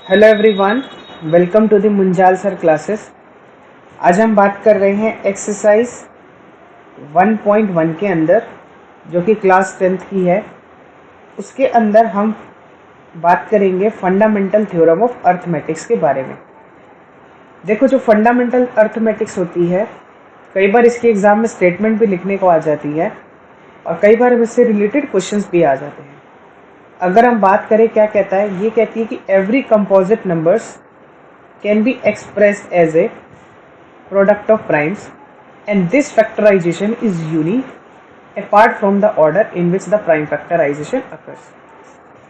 Hello everyone, welcome to the Munjal sir classes. आज हम बात कर रहे हैं एक्सरसाइज 1.1 के अंदर, जो कि क्लास 10th की है। उसके अंदर हम बात करेंगे फंडामेंटल थ्योरम ऑफ अर्थमेटिक्स के बारे में। देखो, जो फंडामेंटल अर्थमेटिक्स होती है, कई बार इसके एग्ज़ाम में स्टेटमेंट भी लिखने को आ जाती है और कई बार इससे रिलेटेड क्वेश्चंस भी आ जाते हैं। अगर हम बात करें, क्या कहता है, ये कहती है कि every composite numbers can be expressed as a product of primes, and this factorization is unique apart from the order in which the prime factorization occurs।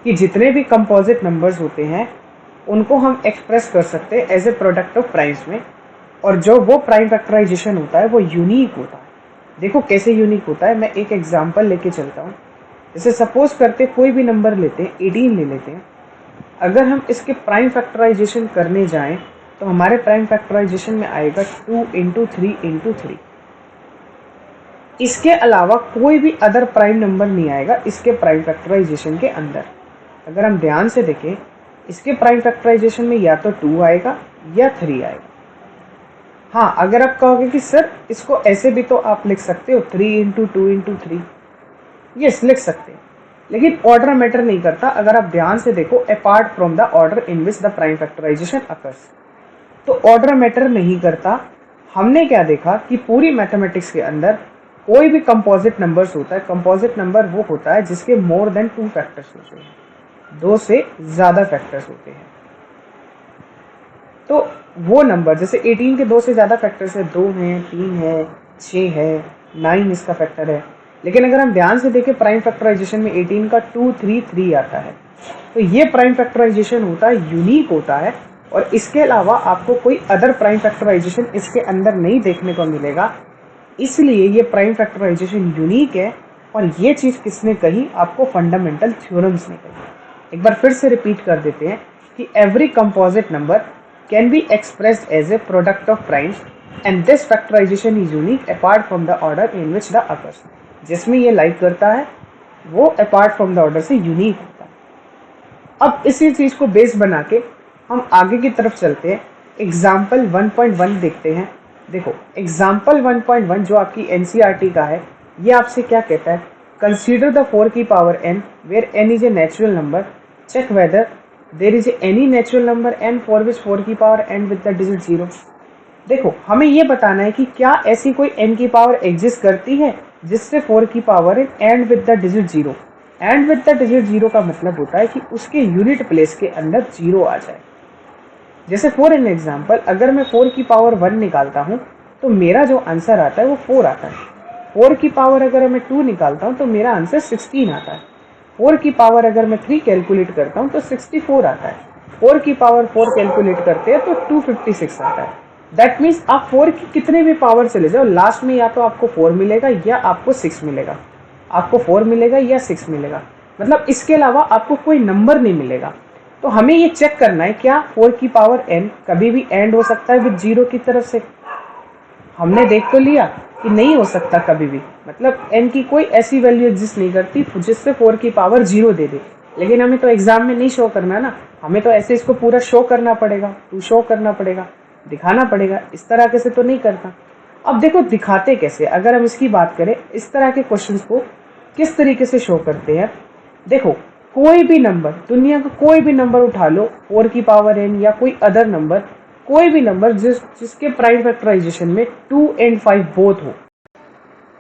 कि जितने भी कंपोजिट नंबर्स होते हैं उनको हम एक्सप्रेस कर सकते हैं as a product of primes में, और जो वो प्राइम फैक्टराइजेशन होता है वो यूनिक होता है। देखो कैसे यूनिक होता है, मैं एक एग्जांपल लेके चलता हूँ। जैसे सपोज करते कोई भी नंबर लेते हैं, 18 ले लेते हैं। अगर हम इसके प्राइम फैक्टराइजेशन करने जाएं तो हमारे प्राइम फैक्टराइजेशन में आएगा 2 इंटू 3 इंटू 3। इसके अलावा कोई भी अदर प्राइम नंबर नहीं आएगा इसके प्राइम फैक्टराइजेशन के अंदर। अगर हम ध्यान से देखें, इसके प्राइम फैक्टराइजेशन में या तो 2 आएगा या 3 आएगा। हाँ, अगर आप कहोगे कि सर इसको ऐसे भी तो आप लिख सकते हो, 3 इंटू 2 इंटू 3, यस लिख सकते हैं, लेकिन ऑर्डर मैटर नहीं करता। अगर आप ध्यान से देखो, apart from the order in which the prime factorisation occurs, तो ऑर्डर मैटर नहीं करता। हमने क्या देखा कि पूरी मैथमेटिक्स के अंदर कोई भी कंपोजिट नंबर्स होता है, कंपोजिट नंबर वो होता है जिसके मोर देन 2 फैक्टर्स होते हैं, 2 से ज़्यादा फैक्टर्स होते हैं। तो वो नंबर, जैसे 18 के 2 से ज़्यादा फैक्टर्स है, 2 हैं, 3 है, 6 है, 9 इसका फैक्टर है। लेकिन अगर हम ध्यान से देखें, प्राइम फैक्टराइजेशन में 18 का 2 3 3 आता है। तो ये प्राइम फैक्टराइजेशन होता है, यूनिक होता है, और इसके अलावा आपको कोई अदर प्राइम फैक्टराइजेशन इसके अंदर नहीं देखने को मिलेगा। इसलिए ये प्राइम फैक्टराइजेशन यूनिक है। और ये चीज़ किसने कही? आपको फंडामेंटल थ्योरम्स ने कही। एक बार फिर से रिपीट कर देते हैं कि every composite number can be expressed as a product of primes, and this factorisation is unique apart from the order in which the occurs. जिसमें ये लाइक करता है वो अपार्ट फ्रॉम द ऑर्डर से यूनिक होता है। अब इसी चीज़ को बेस बना के हम आगे की तरफ चलते हैं। एग्जाम्पल 1.1 देखते हैं। देखो, एग्जाम्पल 1.1 जो आपकी एनसीईआरटी का है, ये आपसे क्या कहता है? कंसीडर द 4 की power n where n is a natural number, check whether there is any natural number n for which 4 की power n with the digit 0। देखो, हमें ये बताना है कि क्या ऐसी कोई n की पावर एग्जिस्ट करती है जिससे 4 की power n and with the digit 0। And with the digit 0 का मतलब होता है कि उसके यूनिट प्लेस के अंदर 0 आ जाए। जैसे फॉर एन एग्जाम्पल, अगर मैं 4 की पावर 1 निकालता हूँ तो मेरा जो आंसर आता है वो 4 आता है। 4 की पावर अगर मैं 2 निकालता हूँ तो मेरा आंसर 16 आता है। 4 की पावर अगर मैं 3 कैलकुलेट करता हूँ तो 64 आता है। 4 की पावर 4 कैलकुलेट करते हैं तो 256 आता है। दैट मीन्स आप 4 की कितने भी पावर चले जाओ, लास्ट में या तो आपको 4 मिलेगा या आपको 6 मिलेगा। आपको 4 मिलेगा या 6 मिलेगा, मतलब इसके अलावा आपको कोई नंबर नहीं मिलेगा। तो हमें ये चेक करना है, क्या 4 की पावर n कभी भी एंड हो सकता है विद 0 की तरफ से? हमने देख तो लिया कि नहीं हो सकता कभी भी, मतलब n की कोई ऐसी वैल्यू एग्जिस्ट नहीं करती जिससे 4 की पावर 0 दे दे। लेकिन हमें तो एग्जाम में नहीं शो करना ना, हमें तो ऐसे इसको पूरा शो करना पड़ेगा, टू शो करना पड़ेगा, दिखाना पड़ेगा। इस तरह से तो नहीं करता। अब देखो दिखाते कैसे, अगर हम इसकी बात करें, इस तरह के क्वेश्चंस को किस तरीके से शो करते हैं। देखो, कोई भी नंबर, दुनिया का कोई भी नंबर उठा लो, 4 की पावर n या कोई अदर नंबर, कोई भी नंबर जिसके प्राइम फैक्टराइजेशन में 2 and 5 बोथ हो,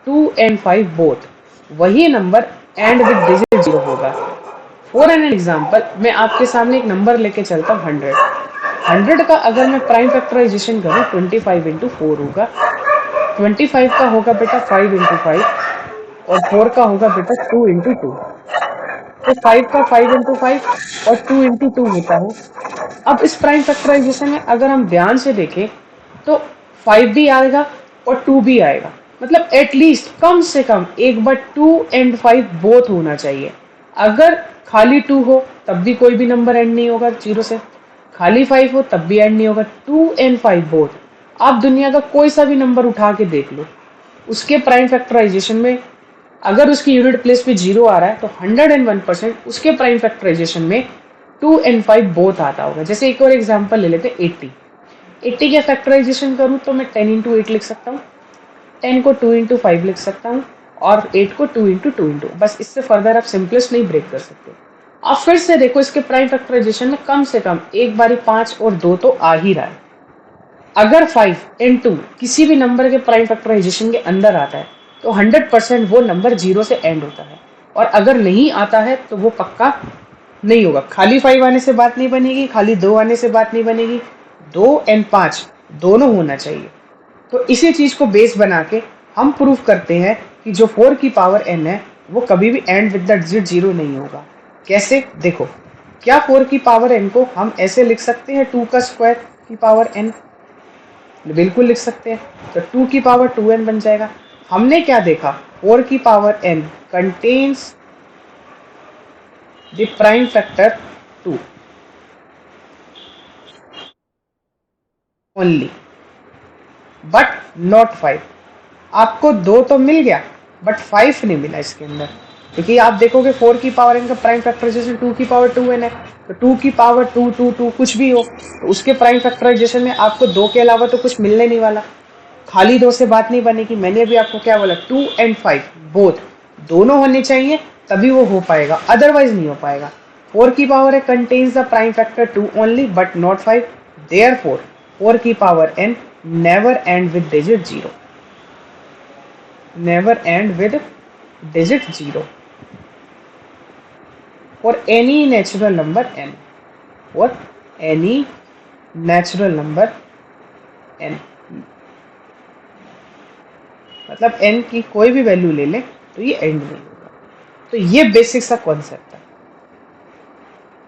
2 and 5 बोथ, वही नंबर एंड विद डिजिट 0 होगा। फॉर एन एग्जाम्पल, मैं आपके सामने एक नंबर लेके चलता हूँ 100। 100 का अगर मैं प्राइम फैक्टराइजेशन करूँ 25 इंटू 4 होगा। 25 का होगा बेटा 5 इंटू 5, और 4 का होगा बेटा 2 इंटू 2। तो 5 का 5 इंटू 5 और 2 इंटू 2 होता है। अब इस प्राइम फैक्टराइजेशन में अगर हम ध्यान से देखें तो 5 भी आएगा और 2 भी आएगा, मतलब एटलीस्ट कम से कम एक बार 2 and 5 बोथ होना चाहिए। अगर खाली 2 हो तब भी कोई भी नंबर एंड नहीं होगा 0 से, खाली 5 हो तब भी एंड नहीं होगा, 2 and 5 बोथ। आप दुनिया का कोई सा भी नंबर उठा के देख लो, उसके प्राइम फैक्टराइजेशन में अगर उसकी यूनिट प्लेस पे 0 आ रहा है तो 101% उसके प्राइम फैक्टराइजेशन में 2 and 5 बोथ आता होगा। जैसे एक और एग्जांपल ले लेते हैं 80। 80 के फैक्टराइजेशन करूँ तो मैं 10 इंटू 8 लिख सकता हूँ, 10 को 2 इंटू 5 लिख सकता हूँ और 8 को 2 इंटू 2 इंटू, बस इससे फर्दर आप सिंपलेस्ट नहीं ब्रेक कर सकते। आप फिर से देखो इसके प्राइम फैक्टराइजेशन में कम से कम एक बारी 5 और 2 तो आ ही रहा है। अगर 5 and 2 किसी भी नंबर के प्राइम फैक्टराइजेशन के अंदर आता है तो 100% वो नंबर 0 से एंड होता है, और अगर नहीं आता है तो वो पक्का नहीं होगा। खाली 5 आने से बात नहीं बनेगी, खाली 2 आने से बात नहीं बनेगी, 2 and 5 दोनों होना चाहिए। तो इसी चीज को बेस बना के हम प्रूफ करते हैं कि जो 4 की पावर n है वो कभी भी एंड विद द डिजिट 0 नहीं होगा। कैसे? देखो, क्या 4 की पावर n को हम ऐसे लिख सकते हैं 2 का स्क्वायर की पावर n? बिल्कुल लिख सकते हैं। तो 2 की पावर 2n बन जाएगा। हमने क्या देखा? 4 की power n contains the prime factor 2 only but not 5। आपको 2 तो मिल गया बट 5 नहीं मिला इसके अंदर, क्योंकि आप देखोगे 4 की पावर n का प्राइम फैक्टराइजेशन 2 की पावर 2n है। तो 2 की पावर 2 2 2 कुछ भी हो तो उसके प्राइम फैक्टराइजेशन में आपको 2 के अलावा तो कुछ मिलने नहीं वाला। खाली 2 से बात नहीं बनेगी। मैंने अभी आपको क्या बोला? 2 and 5 बोथ दोनों होने चाहिए तभी वो हो पाएगा, अदरवाइज नहीं हो पाएगा। 4 की पावर है contains the prime factor 2 only but not 5, therefore 4 की power n never and with digit 0, never end with digit 0 for any natural number n, for any natural number n, मतलब n की कोई भी वैल्यू ले लें तो ये एंड नहीं होगा। तो ये बेसिक सा कॉन्सेप्ट है।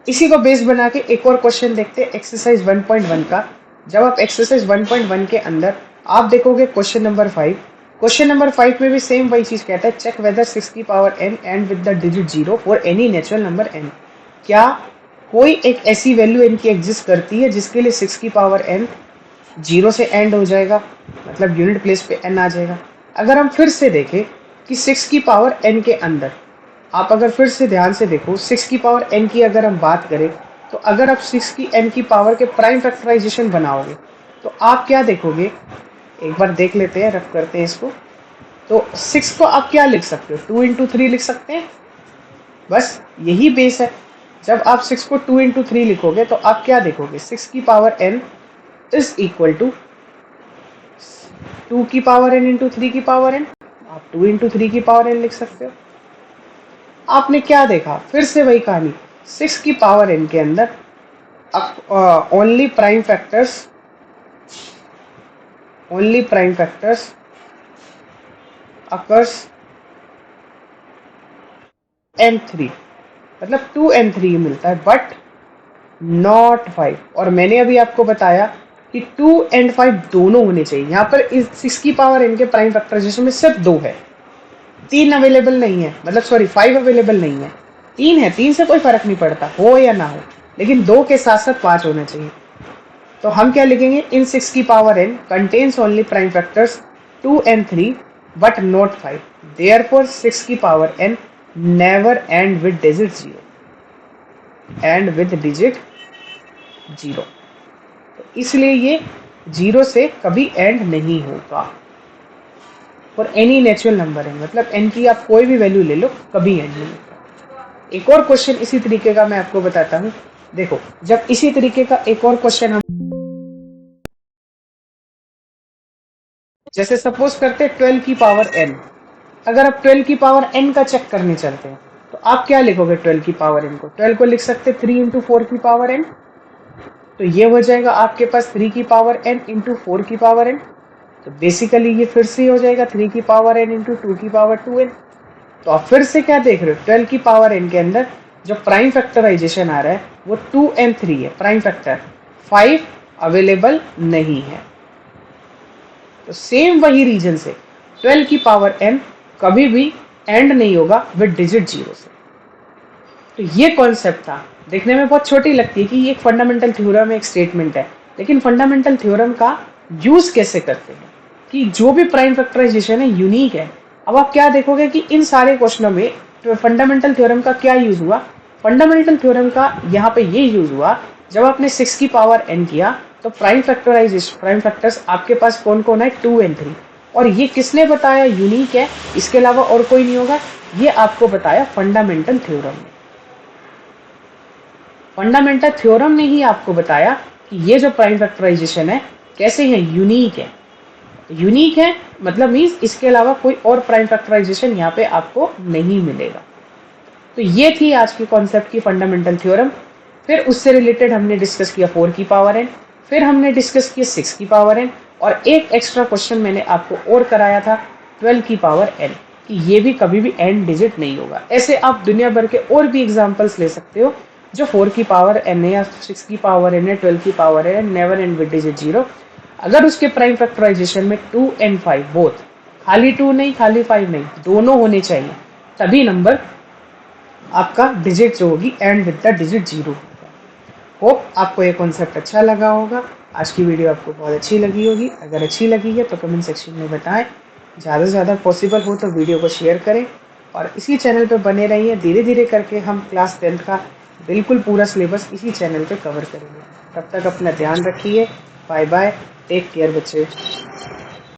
इसी को बेस बना के एक और क्वेश्चन देखते हैं एक्सरसाइज 1.1 का। जब आप एक्सरसाइज 1.1 के अंदर आप देखोगे क्वेश्चन नंबर 5, क्वेश्चन नंबर 5 में भी सेम वही चीज कहता है, चेक वेदर 6 की power n and with the digit 0 for any natural number n। क्या कोई एक ऐसी वैल्यू n की एग्जिस्ट करती है जिसके लिए 6 की पावर n 0 से एंड हो जाएगा, मतलब यूनिट प्लेस पे n आ जाएगा। अगर हम फिर से देखें कि 6 की पावर n के अंदर आप अगर फिर से ध्यान से देखो 6 की पावर n की अगर हम बात करें तो अगर आप 6 की n की पावर के प्राइम फैक्टराइजेशन बनाओगे तो आप क्या देखोगे? एक बार देख लेते हैं, रफ करते हैं इसको। तो 6 को आप क्या लिख सकते हो? 2 इंटू 3 लिख सकते हैं, बस यही बेस है। जब आप 6 को 2 इंटू 3 लिखोगे तो आप क्या देखोगे? 6 की power n is equal to 2 की पावर n इंटू 3 की पावर n। आप 2 इंटू 3 की पावर n लिख सकते हो। आपने क्या देखा? फिर से वही कहानी, 6 की पावर n के अंदर only prime factors occurs n3, मतलब 2 and 3 मिलता है बट नॉट 5। और मैंने अभी आपको बताया कि 2 and 5 दोनों होने चाहिए। यहाँ पर इस 6 की पावर n के प्राइम फैक्टराइजेशन में सिर्फ 2 है, 3 अवेलेबल नहीं है, मतलब सॉरी 5 अवेलेबल नहीं है, 3 है। 3 से कोई फर्क नहीं पड़ता हो या ना हो, लेकिन 2 के साथ साथ 5 होना चाहिए। तो हम क्या लिखेंगे? इन 6 की power n contains only prime factors 2 and 3 but not 5, therefore 6 की power n never and with digit 0, and with digit 0। तो इसलिए ये 0 से कभी एंड नहीं होगा और एनी नेचुरल नंबर है, मतलब n की आप कोई भी वैल्यू ले लो कभी एंड नहीं होगा। एक और क्वेश्चन इसी तरीके का मैं आपको बताता हूँ। देखो, जब इसी तरीके का एक और क्वेश्चन हम जैसे सपोज करते हैं 12 की पावर n, अगर आप 12 की पावर n का चेक करने चलते हैं तो आप क्या लिखोगे? 12 की पावर n को 12 को लिख सकते 3 इंटू 4 की पावर n, तो ये हो जाएगा आपके पास 3 की पावर n इंटू 4 की पावर n। तो बेसिकली ये फिर से हो जाएगा 3 की पावर n इंटू 2 की पावर 2n। तो आप फिर से क्या देख रहे हो? 12 की पावर n के अंदर जो प्राइम फैक्टराइजेशन आ रहा है वो 2 and 3 है, प्राइम फैक्टर 5 अवेलेबल नहीं है। तो सेम वही रीजन से 12 की पावर n कभी भी एंड नहीं होगा विद डिजिट 0 से। तो ये कॉन्सेप्ट था। देखने में बहुत छोटी लगती है कि ये एक फंडामेंटल थ्योरम है, एक स्टेटमेंट है, लेकिन फंडामेंटल थ्योरम का यूज कैसे करते हैं कि जो भी प्राइम फैक्टराइजेशन है यूनिक है। अब आप क्या देखोगे कि इन सारे क्वेश्चनों में फंडामेंटल थ्योरम का क्या यूज हुआ? फंडामेंटल थ्योरम का यहाँ पे ये यूज हुआ जब आपने 6 की पावर n किया तो प्राइम फैक्टर्स आपके पास कौन कौन है, 2 and 3। और ये किसने बताया यूनिक है, इसके अलावा और कोई नहीं होगा, ये आपको बताया फंडामेंटल थ्योरम ने। फंडामेंटल थ्योरम ने ही आपको बताया कि ये जो प्राइम फैक्टराइजेशन है कैसे है, यूनिक है। यूनिक है मतलब मीन्स इसके अलावा कोई और प्राइम फैक्टराइजेशन यहाँ पे आपको नहीं मिलेगा। तो ये थी आज की कॉन्सेप्ट की फंडामेंटल थ्योरम। फिर उससे रिलेटेड हमने डिस्कस किया 4 की पावर n, फिर हमने डिस्कस किया 6 की पावर n, और एक एक्स्ट्रा क्वेश्चन मैंने आपको और कराया था 12 की पावर n, कि ये भी कभी भी n डिजिट नहीं होगा। ऐसे आप दुनिया भर के और भी एग्जाम्पल्स ले सकते हो जो 4 की पावर n है या 6 की पावर n है, 12 की पावर n है, नेवर एंड विद डिजिट 0। अगर उसके प्राइम फैक्टराइजेशन में 2 and 5 बोथ, खाली 2 नहीं खाली 5 नहीं, दोनों होने चाहिए, तभी नंबर आपका डिजिट जो होगी and with the digit 0। Hope आपको ये कॉन्सेप्ट अच्छा लगा होगा। आज की वीडियो आपको बहुत अच्छी लगी होगी। अगर अच्छी लगी है तो कमेंट सेक्शन में बताएं। ज़्यादा से ज़्यादा पॉसिबल हो तो वीडियो को शेयर करें और इसी चैनल पर बने रहिए। धीरे धीरे करके हम क्लास 10th का बिल्कुल पूरा सिलेबस इसी चैनल पे कवर करेंगे। तब तक अपना ध्यान रखिए। बाय बाय, टेक केयर बच्चे।